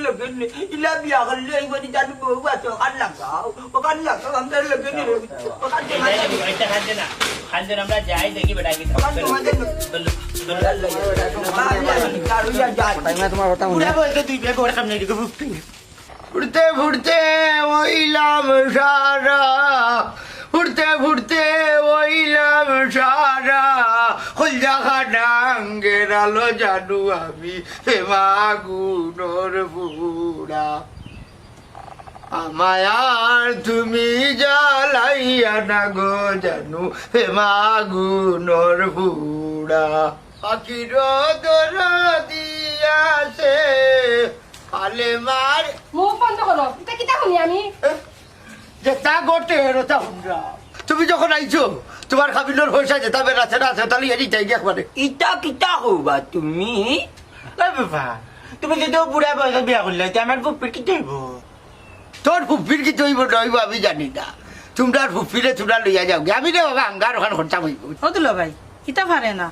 lagi ni. Ila biar kalau ibu ni jadi buat tu kan lah kau. Bukan lah kau ambil lagi ni. Bukan tu macam ni. এটা খান না খান আমরা যাই দেখি বেটা কি bukan tu macam ni. Kalau ya jadi. টাইমে তোমার কথা মনে পুরা বলতে তুই বেগ ওর সামনে দিকে ফুটতে ফুটতে ফুটতে ওইলাম সারা ফুটতে ফুটতে ওইলাম সারা হলজা খানাঙ্গের আলো জানু আমি হেমা গুণর বুড়া আমায়ার তুমি জ্বালাইয়া না গো জানু হেমা গুণর বুড়া পাখির দর দিয়াছে আলে মার মুখ বন্ধ করো এটা কিতা শুনি আমি যেটা গোটে রতা হুন্ডা তুমি যখন আইছো তোমার খাবিলোর পয়সা যেটা বেড়াচ্ছে না তাহলে এটি যাই একবারে ইটা কিতা হবা তুমি বাবা তুমি যদি বুড়া বয়স বিয়া করলে আমার বুপির কি হইব তোর ফুফির কি তৈব নইব আমি জানি না তোমরা ফুফিরে তোমরা লইয়া যাও আমি রে বাবা আঙ্গার ওখানে খরচা হইব ও দুলা ভাই কিতা পারে না